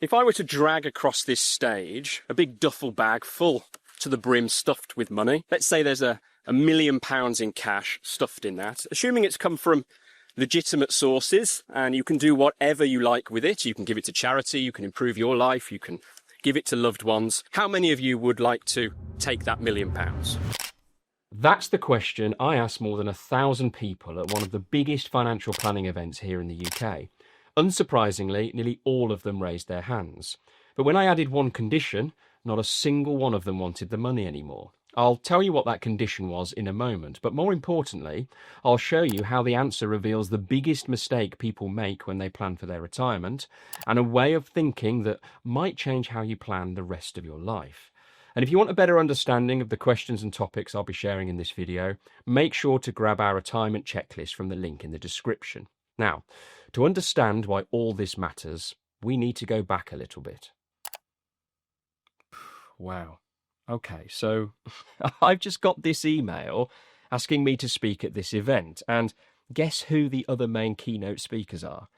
If I were to drag across this stage a big duffel bag full to the brim stuffed with money, let's say there's £1 million in cash stuffed in that, assuming it's come from legitimate sources and you can do whatever you like with it. You can give it to charity, you can improve your life, you can give it to loved ones. How many of you would like to take that £1 million? That's the question I asked more than 1,000 people at one of the biggest financial planning events here in the UK. Unsurprisingly, nearly all of them raised their hands. But when I added one condition, not a single one of them wanted the money anymore. I'll tell you what that condition was in a moment, but more importantly, I'll show you how the answer reveals the biggest mistake people make when they plan for their retirement, and a way of thinking that might change how you plan the rest of your life. And if you want a better understanding of the questions and topics I'll be sharing in this video, make sure to grab our retirement checklist from the link in the description. Now, to understand why all this matters, we need to go back a little bit. Wow. Okay, so I've just got this email asking me to speak at this event, and guess who the other main keynote speakers are?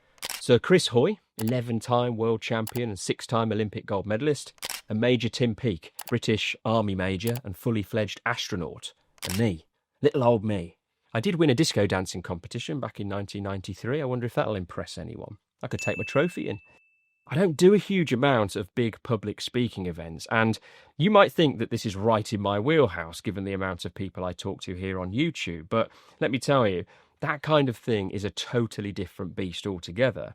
Sir Chris Hoy, 11-time world champion and 6-time Olympic gold medalist, and Major Tim Peake, British Army Major and fully fledged astronaut, and me, little old me. I did win a disco dancing competition back in 1993. I wonder if that'll impress anyone. I could take my trophy in. I don't do a huge amount of big public speaking events, and you might think that this is right in my wheelhouse given the amount of people I talk to here on YouTube, but let me tell you, that kind of thing is a totally different beast altogether.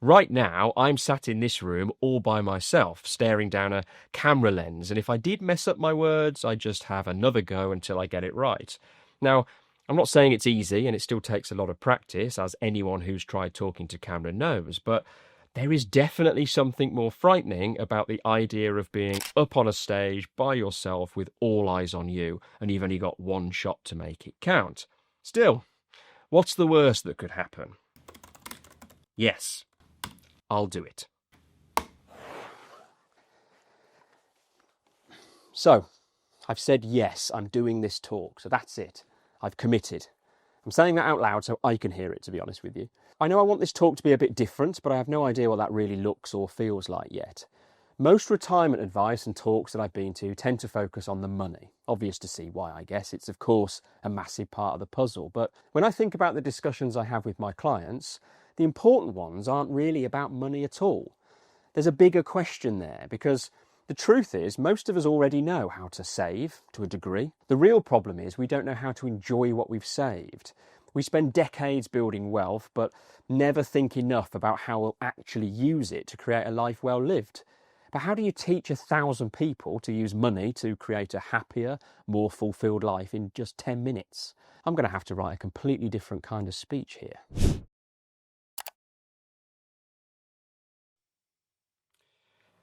Right now, I'm sat in this room all by myself, staring down a camera lens, and if I did mess up my words, I'd just have another go until I get it right. Now, I'm not saying it's easy, and it still takes a lot of practice, as anyone who's tried talking to camera knows, but there is definitely something more frightening about the idea of being up on a stage by yourself with all eyes on you, and you've only got one shot to make it count. Still, what's the worst that could happen? Yes, I'll do it. So, I've said yes, I'm doing this talk, so that's it. I've committed. I'm saying that out loud so I can hear it, to be honest with you. I know I want this talk to be a bit different, but I have no idea what that really looks or feels like yet. Most retirement advice and talks that I've been to tend to focus on the money. Obvious to see why, I guess. It's, of course, a massive part of the puzzle. But when I think about the discussions I have with my clients, the important ones aren't really about money at all. There's a bigger question there, because the truth is, most of us already know how to save, to a degree. The real problem is we don't know how to enjoy what we've saved. We spend decades building wealth, but never think enough about how we'll actually use it to create a life well lived. But how do you teach 1,000 people to use money to create a happier, more fulfilled life in just 10 minutes? I'm going to have to write a completely different kind of speech here.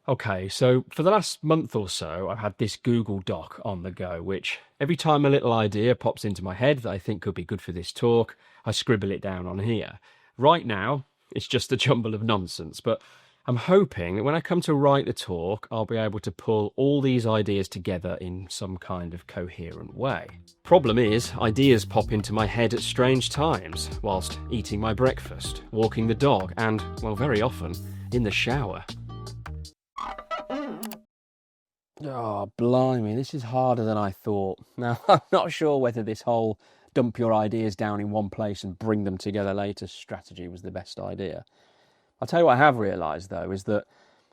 Okay, so for the last month or so, I've had this Google Doc on the go, which every time a little idea pops into my head that I think could be good for this talk, I scribble it down on here. Right now, it's just a jumble of nonsense, but I'm hoping that when I come to write the talk, I'll be able to pull all these ideas together in some kind of coherent way. Problem is, ideas pop into my head at strange times, whilst eating my breakfast, walking the dog, and, well, very often, in the shower. Oh, blimey, this is harder than I thought. Now, I'm not sure whether this whole dump your ideas down in one place and bring them together later strategy was the best idea. I'll tell you what I have realised, though, is that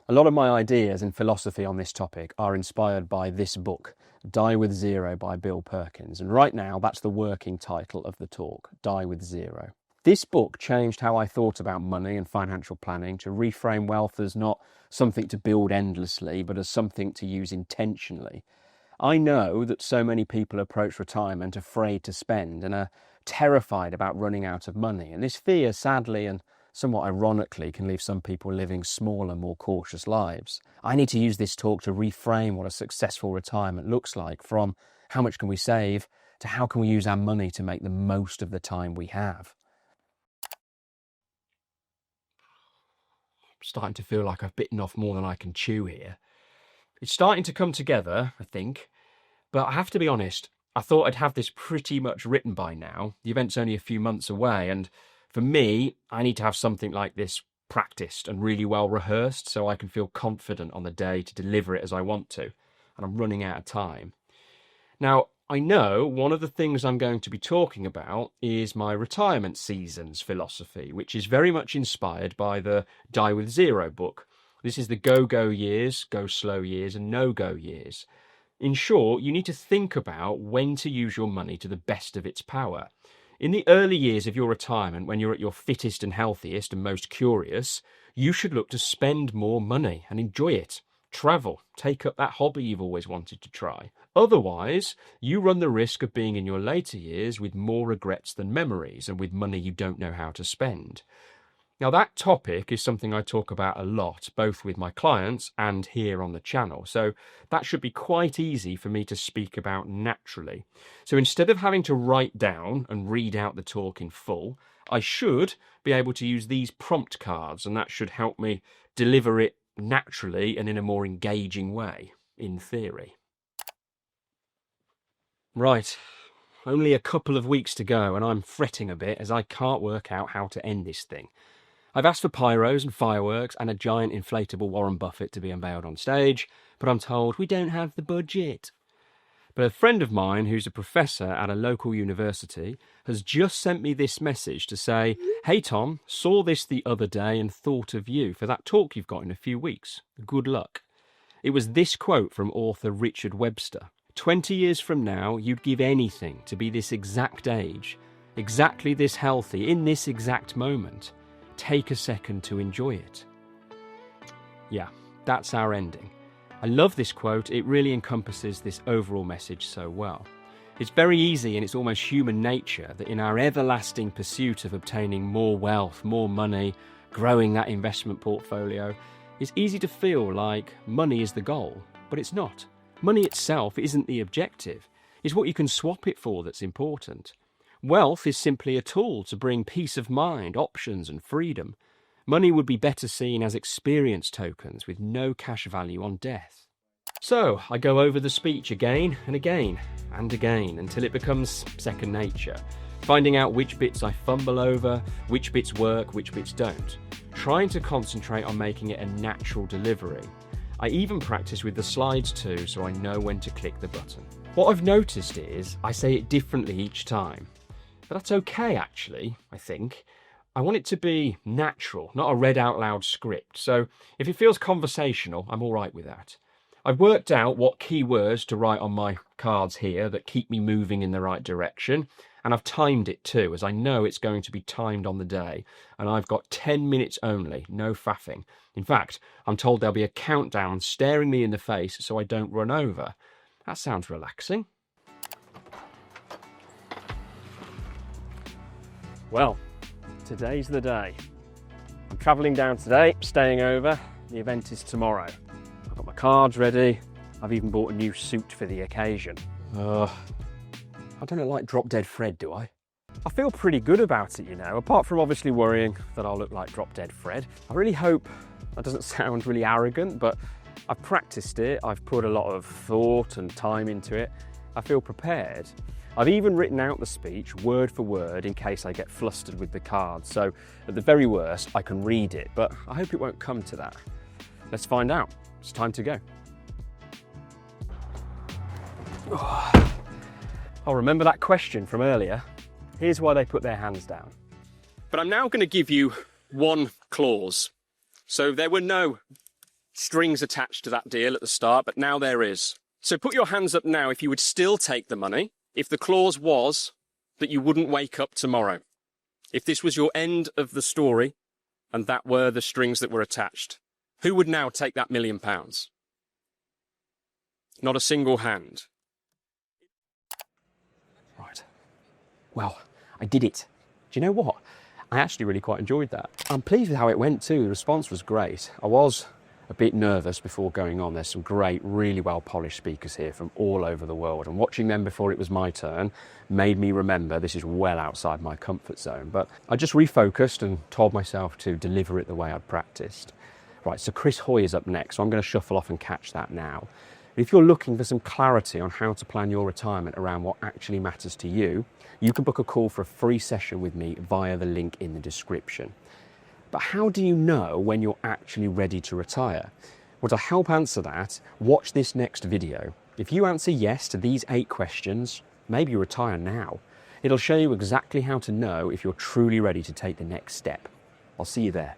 a lot of my ideas and philosophy on this topic are inspired by this book, Die with Zero by Bill Perkins. And right now, that's the working title of the talk, Die with Zero. This book changed how I thought about money and financial planning to reframe wealth as not something to build endlessly, but as something to use intentionally. I know that so many people approach retirement afraid to spend and are terrified about running out of money. And this fear, sadly and somewhat ironically, can leave some people living smaller, more cautious lives. I need to use this talk to reframe what a successful retirement looks like, from how much can we save to how can we use our money to make the most of the time we have. Starting to feel like I've bitten off more than I can chew here. It's starting to come together, I think, but I have to be honest, I thought I'd have this pretty much written by now. The event's only a few months away, and for me, I need to have something like this practiced and really well rehearsed so I can feel confident on the day to deliver it as I want to. And I'm running out of time. Now, I know one of the things I'm going to be talking about is my retirement seasons philosophy, which is very much inspired by the Die with Zero book. This is the go-go years, go slow years, and no-go years. In short, you need to think about when to use your money to the best of its power. In the early years of your retirement, when you're at your fittest and healthiest and most curious, you should look to spend more money and enjoy it. Travel, take up that hobby you've always wanted to try. Otherwise, you run the risk of being in your later years with more regrets than memories and with money you don't know how to spend. Now, that topic is something I talk about a lot, both with my clients and here on the channel, so that should be quite easy for me to speak about naturally. So instead of having to write down and read out the talk in full, I should be able to use these prompt cards, and that should help me deliver it naturally and in a more engaging way, in theory. Right, only a couple of weeks to go and I'm fretting a bit as I can't work out how to end this thing. I've asked for pyros and fireworks and a giant inflatable Warren Buffett to be unveiled on stage, but I'm told we don't have the budget. But a friend of mine who's a professor at a local university has just sent me this message to say, "Hey Tom, saw this the other day and thought of you for that talk you've got in a few weeks. Good luck." It was this quote from author Richard Webster. 20 years from now, you'd give anything to be this exact age, exactly this healthy, in this exact moment. Take a second to enjoy it. Yeah, that's our ending. I love this quote. It really encompasses this overall message so well. It's very easy and it's almost human nature that in our everlasting pursuit of obtaining more wealth, more money, growing that investment portfolio, it's easy to feel like money is the goal, but it's not. Money itself isn't the objective. It's what you can swap it for that's important. Wealth is simply a tool to bring peace of mind, options and freedom. Money would be better seen as experience tokens with no cash value on death. So I go over the speech again and again and again until it becomes second nature, finding out which bits I fumble over, which bits work, which bits don't, trying to concentrate on making it a natural delivery. I even practice with the slides too, so I know when to click the button. What I've noticed is I say it differently each time. But that's okay, actually, I think. I want it to be natural, not a read out loud script. So if it feels conversational, I'm all right with that. I've worked out what key words to write on my cards here that keep me moving in the right direction. And I've timed it too, as I know it's going to be timed on the day. And I've got 10 minutes only, no faffing. In fact, I'm told there'll be a countdown staring me in the face so I don't run over. That sounds relaxing. Well, today's the day. I'm travelling down today, staying over. The event is tomorrow. I've got my cards ready. I've even bought a new suit for the occasion. I don't look like Drop Dead Fred, do I? I feel pretty good about it, you know, apart from obviously worrying that I'll look like Drop Dead Fred. I really hope that doesn't sound really arrogant, but I've practiced it. I've put a lot of thought and time into it. I feel prepared. I've even written out the speech word for word in case I get flustered with the cards. So at the very worst, I can read it, but I hope it won't come to that. Let's find out. It's time to go. I'll remember that question from earlier. Here's why they put their hands down. But I'm now going to give you one clause. So there were no strings attached to that deal at the start, but now there is. So put your hands up now if you would still take the money, if the clause was that you wouldn't wake up tomorrow. If this was your end of the story and that were the strings that were attached, who would now take that £1 million? Not a single hand. Right. Well, I did it. Do you know what? I actually really quite enjoyed that. I'm pleased with how it went too. The response was great. I was a bit nervous before going on. There's some great, really well-polished speakers here from all over the world, and watching them before it was my turn made me remember this is well outside my comfort zone. But I just refocused and told myself to deliver it the way I'd practiced. Right, so Chris Hoy is up next, so I'm going to shuffle off and catch that now. If you're looking for some clarity on how to plan your retirement around what actually matters to you, you can book a call for a free session with me via the link in the description. But how do you know when you're actually ready to retire? Well, to help answer that, watch this next video. If you answer yes to these 8 questions, maybe retire now. It'll show you exactly how to know if you're truly ready to take the next step. I'll see you there.